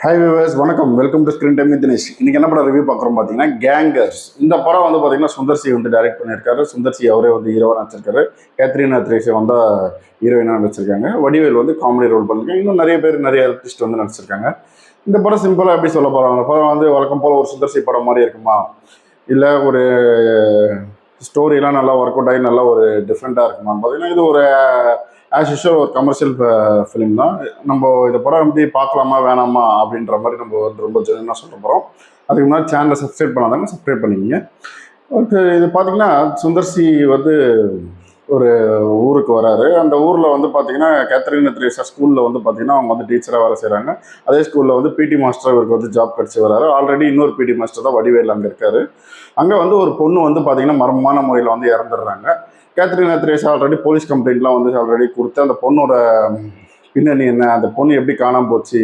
Hi viewers, வணக்கம். Welcome to screen time with Dinesh. இன்னைக்கு என்ன படம் ரிவ்யூ பார்க்குறோம் பார்த்தீங்கன்னா கேங்கர்ஸ். இந்த படம் வந்து பார்த்தீங்கன்னா சுந்தர் சி வந்து டைரக்ட் பண்ணியிருக்காரு. சுந்தர் சி அவரே வந்து ஹீரோவாக நடிச்சிருக்காரு. கேத்ரினா த்ரீஸை வந்து ஹீரோயினாக நடிச்சிருக்காங்க. வடிவேல் வந்து காமெடி ரோல் பண்ணிருக்காங்க. இன்னும் நிறைய ஆர்டிஸ்ட் வந்து நடிச்சிருக்காங்க. இந்த படம் சிம்பிளாக எப்படி சொல்ல போகிறாங்க? அந்த படம் வந்து வழக்கம் போல் ஒரு சுந்தர் சி படம் மாதிரி இருக்குமா, இல்லை ஒரு ஸ்டோரிலாம் நல்லா ஒர்க் அவுட் ஆகி நல்லா ஒரு டிஃப்ரெண்ட்டாக இருக்குமா பார்த்தீங்கன்னா, இது ஒரு ஆஸ் யூஷுவல் ஒரு கமர்ஷியல் ஃபிலிம் தான். நம்ம இந்த படம் எப்படி பார்க்கலாமா வேணாமா அப்படின்ற மாதிரி நம்ம வந்து ரொம்ப ஜென்யூனாக சொல்ல போகிறோம். அதுக்கு முன்னாடி சேனலை சப்ஸ்கிரைப் பண்ணாதாங்க சப்ஸ்கிரைப் பண்ணிக்கிங்க. ஓகே, இது பார்த்தீங்கன்னா சுந்தர் சி வந்து ஒரு ஊருக்கு வராரு. அந்த ஊரில் வந்து பார்த்தீங்கன்னா கேத்ரினா த்ரீஸா ஸ்கூலில் வந்து பார்த்தீங்கன்னா அவங்க வந்து டீச்சராக வேலை செய்கிறாங்க. அதே ஸ்கூலில் வந்து பிடி மாஸ்டர் இவருக்கு வந்து ஜாப் கிடச்சி வராரு. ஆல்ரெடி இன்னொரு பிடி மாஸ்டர் தான் வடிவேல் அங்கே இருக்காரு. அங்கே வந்து ஒரு பொண்ணு வந்து பார்த்தீங்கன்னா மர்மமான முறையில் வந்து இறந்துடுறாங்க. கேத்ரினா த்ரீஸா ஆல்ரெடி போலீஸ் கம்ப்ளைண்ட்லாம் வந்து ஆல்ரெடி கொடுத்து அந்த பொண்ணோட பின்னணி என்ன, அந்த பொண்ணு எப்படி காணாமல் போச்சு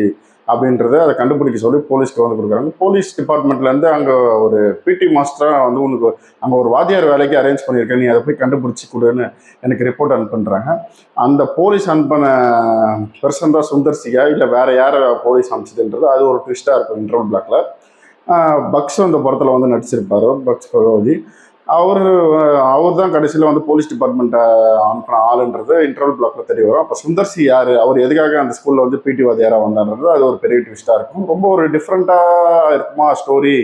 அப்படின்றத அதை கண்டுபிடிக்க சொல்லி போலீஸ்க்கு வந்து கொடுக்குறாங்க. போலீஸ் டிபார்ட்மெண்ட்லேருந்து அங்கே ஒரு பிடி மாஸ்டராக வந்து உனக்கு அங்கே ஒரு வாத்தியார் வேலைக்கு அரேஞ்ச் பண்ணியிருக்கேன், நீ அதை போய் கண்டுபிடிச்சி கொடுன்னு எனக்கு ரிப்போர்ட் அனுப்புன்றாங்க. அந்த போலீஸ் அனுப்பின பெர்சன் தான் சுந்தர் சியா, இல்லை வேறு யாரை போலீஸ் அனுப்பிச்சதுன்றது அது ஒரு ட்விஸ்ட்டாக இருக்கும். இன்டர்வல் பிளாக்ல பக்ஸ் அந்த படத்தில் வந்து நடிச்சிருப்பார். பக்ஸ் பகவதி அவர் தான் கடைசியில் வந்து போலீஸ் டிபார்ட்மெண்ட்டை அனுப்பின ஆளுன்றது இன்டர்வல் பிளாக்ல தெரிய வரும். அப்போ சுந்தர் சி யார், அவர் எதுக்காக அந்த ஸ்கூலில் வந்து பிடி வாத்தியாராக வந்தார்ன்றது அது ஒரு பெரிய ட்விஸ்ட்டாக இருக்கும். ரொம்ப ஒரு டிஃப்ரெண்ட்டாக இருக்குமா ஸ்டோரி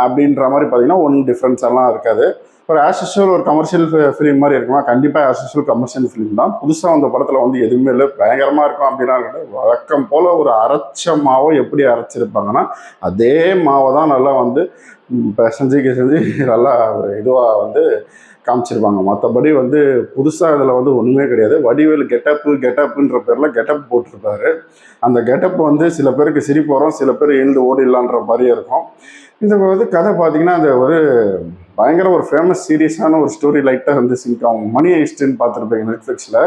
அப்படின்ற மாதிரி பார்த்தீங்கன்னா ஒன்றும் டிஃப்ரென்ஸ் எல்லாம் இருக்காது. ஒரு ஆஸ் யூஷுவல் ஒரு கமர்ஷியல் ஃபிலிம் மாதிரி இருக்குமா, கண்டிப்பாக ஆஸ் யூஷுவல் கமர்ஷியல் ஃபிலிம் தான். புதுசாக அந்த படத்தில் வந்து எதுவுமே இல்லை, பயங்கரமாக இருக்கும் அப்படின்னா வழக்கம் போல் ஒரு அரைச்ச மாவை எப்படி அரைச்சிருப்பாங்கன்னா அதே மாவை தான் நல்லா வந்து செஞ்சு நல்லா ஒரு இதுவாக வந்து காமிச்சிருப்பாங்க. மற்றபடி வந்து புதுசாக இதில் வந்து ஒன்றுமே கிடையாது. வடிவேல் கெட்டப்புன்ற பேரில் கெட்டப் போட்டிருப்பாரு. அந்த கெட்டப் வந்து சில பேருக்கு சிரிப்பு வரும், சில பேர் எழுந்து ஓடிடலான்ற மாதிரியே இருக்கும். இந்த வந்து கதை பார்த்தீங்கன்னா அந்த ஒரு பயங்கர ஒரு ஃபேமஸ் சீரியஸான ஒரு ஸ்டோரி லைட்டாக வந்து சிங்க் ஆகும். மணி ஹெய்ஸ்ட்னு பார்த்துருப்பீங்க நெட்ஃப்ளிக்ஸில்.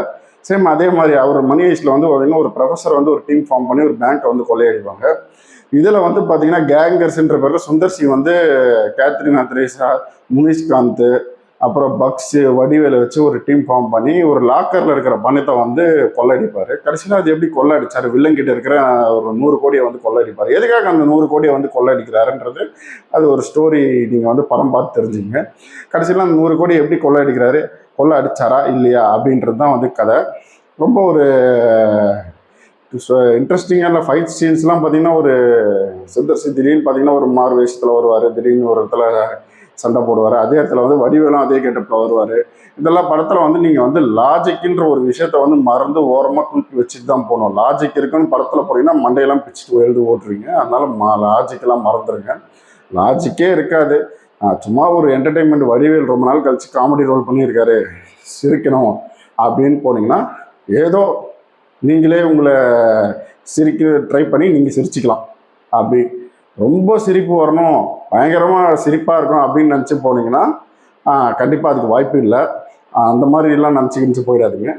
சேம் அதே மாதிரி அவர் மணி ஹெய்ஸ்டில் வந்து பார்த்தீங்கன்னா ஒரு ப்ரொஃபஸர் வந்து ஒரு டீம் ஃபார்ம் பண்ணி ஒரு பேங்க்கை வந்து கொள்ளையடிப்பாங்க. இதில் வந்து பார்த்தீங்கன்னா கேங்கர்ஸ்ன்ற பேரில் சுந்தர் சி வந்து கேத்ரினா த்ரீஸா, முனிஷ்காந்த், அப்புறம் பக்ஸ், வடிவேலை வச்சு ஒரு டீம் ஃபார்ம் பண்ணி ஒரு லாக்கரில் இருக்கிற பணத்தை வந்து கொள்ளடிப்பார். கடைசியில் அது எப்படி கொள்ளடிச்சார், வில்லங்கிட்ட இருக்கிற ஒரு 100 கோடியை வந்து கொள்ளடிப்பார். எதுக்காக அந்த 100 கோடியை வந்து கொள்ளடிக்கிறாருன்றது அது ஒரு ஸ்டோரி, நீங்கள் வந்து படம் பார்த்து தெரிஞ்சுங்க. கடைசியில் அந்த 100 கோடியை எப்படி கொள்ளடிக்கிறாரு, கொள்ளை அடிச்சாரா இல்லையா அப்படின்றது தான் வந்து கதை. ரொம்ப ஒரு இன்ட்ரெஸ்டிங்கான ஃபைட் சீன்ஸ்லாம் பார்த்தீங்கன்னா ஒரு சுந்தர் சி திடீர்னு பார்த்தீங்கன்னா ஒரு மாறு வேஷத்தில் வருவார், திடீர்னு ஒரு இடத்துல சண்டை போடுவார், அதே இடத்துல வந்து வடிவேலும் அதே கெட்டப்பில் வருவார். இதெல்லாம் படத்தில் வந்து நீங்கள் வந்து லாஜிக்குன்ற ஒரு விஷயத்த வந்து மறந்து ஓரமாக தூக்கி வச்சுட்டு தான் போகணும். லாஜிக் இருக்குன்னு படத்தில் போனீங்கன்னா மண்டையெல்லாம் பிச்சுட்டு எழுது ஓட்டுருவீங்க. அதனால லாஜிக்கெல்லாம் மறந்துடுங்க, லாஜிக்கே இருக்காது. சும்மா ஒரு என்டர்டெயின்மெண்ட். வடிவேல் ரொம்ப நாள் கழிச்சு காமெடி ரோல் பண்ணியிருக்காரு, சிரிக்கணும் அப்படின்னு போனீங்கன்னா ஏதோ நீங்களே உங்களை சிரிக்க ட்ரை பண்ணி நீங்கள் சிரிச்சுக்கலாம். அப்படி ரொம்ப சிரிப்பு வரணும், பயங்கரமாக சிரிப்பாக இருக்கும் அப்படின்னு நினச்சி போனீங்கன்னா கண்டிப்பாக அதுக்கு வாய்ப்பு இல்லை. அந்த மாதிரிலாம் நினச்சிக்கிச்சு போயிடாதீங்க.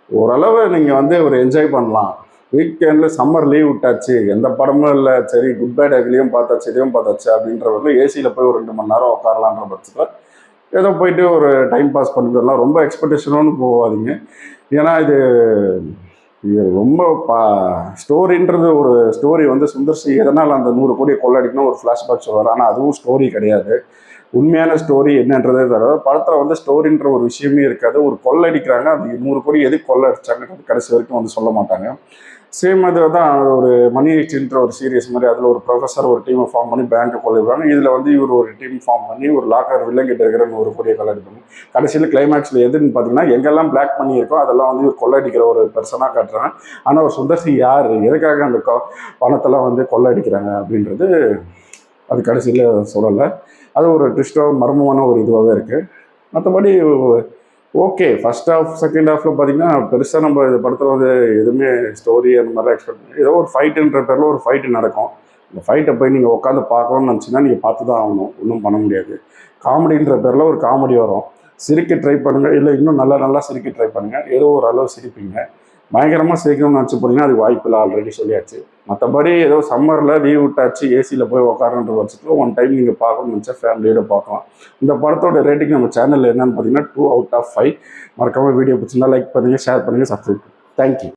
ஓரளவு நீங்கள் வந்து ஒரு என்ஜாய் பண்ணலாம். வீக்கெண்டில் சம்மர் லீவ் விட்டாச்சு, எந்த படமும் இல்லை, சரி குட் பை டேக்லேயும் பார்த்தாச்சு இதையும் பார்த்தாச்சு அப்படின்றவர்கள் ஏசியில் போய் ஒரு 2 மணி நேரம் உட்காரலான்ற பட்சத்தில் ஏதோ போயிட்டு ஒரு டைம் பாஸ் பண்ணிக்கலாம். ரொம்ப எக்ஸ்பெக்டேஷனோன்னு போகாதீங்க. ஏன்னா இது ரொம்ப ஸ்டோரின்றது ஒரு ஸ்டோரி வந்து சுந்தர் சி எதனால் அந்த 100 கோடியை கொள்ளடிக்கணும் ஒரு ஃப்ளாஷ்பேக் சொல்லுவார். ஆனால் அதுவும் ஸ்டோரி கிடையாது. உண்மையான ஸ்டோரி என்னன்றதே தவிர படத்தில் வந்து ஸ்டோரின்ற ஒரு விஷயமே இருக்காது. ஒரு கொள்ளடிக்கிறாங்க, அந்த 100 கோடி எதுக்கு கொள்ளடிச்சாங்கன்றது கடைசி வரைக்கும் வந்து சொல்ல மாட்டாங்க. சேம் அது தான் ஒரு மணி ஹெய்ஸ்ட்ன்ற ஒரு சீரியஸ் மாதிரி அதில் ஒரு ப்ரொஃபஸர் ஒரு டீமை ஃபார்ம் பண்ணி பேங்க்கை கொள்ளையிடுவாங்க. இதில் வந்து இவர் ஒரு டீம் ஃபார்ம் பண்ணி ஒரு லாக்கர் வில்லங்கிட்ட இருக்கிற 100 கோடியை கொள்ளடிப்பாங்க. கடைசியில் கிளைமேக்ஸில் எதுன்னு பார்த்தீங்கன்னா எங்கெல்லாம் பிளாக் பண்ணியிருக்கோ அதெல்லாம் வந்து இவர் கொள்ளடிக்கிற ஒரு பெர்சனாக காட்டுறாங்க. ஆனால் ஒரு சுந்தர் சி யார், எதுக்காக அந்த பணத்தெல்லாம் வந்து கொள்ளடிக்கிறாங்க அப்படின்றது அது கடைசியில் சொல்லலை. அது ஒரு ட்விஸ்டாக மர்மமான ஒரு இதுவாகவே இருக்குது. மற்றபடி ஓகே, ஃபர்ஸ்ட் ஹாஃப் செகண்ட் ஹாஃபில் பார்த்தீங்கன்னா பெருசாக நம்ம இந்த படத்தில் வந்து எதுவுமே ஸ்டோரி அந்த மாதிரிலாம் எக்ஸ்பெக்ட் பண்ணி ஏதோ ஒரு ஃபைட்டுன்ற பேரில் ஒரு ஃபைட்டு நடக்கும். இந்த ஃபைட்டை போய் நீங்கள் உட்காந்து பார்க்கணும்னு நினச்சிங்கன்னா நீங்கள் பார்த்து தான் ஆகணும், ஒன்றும் பண்ண முடியாது. காமெடின்ற பேரில் ஒரு காமெடி வரும், சிரிக்க ட்ரை பண்ணுங்கள், இல்லை இன்னும் நல்லா சிரிக்க ட்ரை பண்ணுங்கள், ஏதோ ஒரு அளவு சிரிப்பீங்க. பயங்கரமாக சிரிக்கணும்னு நினச்சி போனீங்கன்னா அது வாய்ப்பு இல்லை, ஆல்ரெடி சொல்லியாச்சு. மற்றபடி ஏதோ சம்மரில் லீவ் விட்டாச்சு ஏசியில் போய் உட்காரன்ற பட்சத்தில் ஒன் டைம் நீங்கள் பார்க்கணும்னு நினச்சா ஃபேமிலியோட பார்க்கலாம். இந்த படத்தோட ரேட்டிங் நம்ம சேனலில் என்னென்னு பார்த்தீங்கன்னா 2 out of 5. மறக்காமல் வீடியோ பிடிச்சிருந்தா லைக் பண்ணுங்கள், ஷேர் பண்ணுங்கள், சப்ஸ்கிரைப் பண்ணுங்கள். தேங்க்யூ.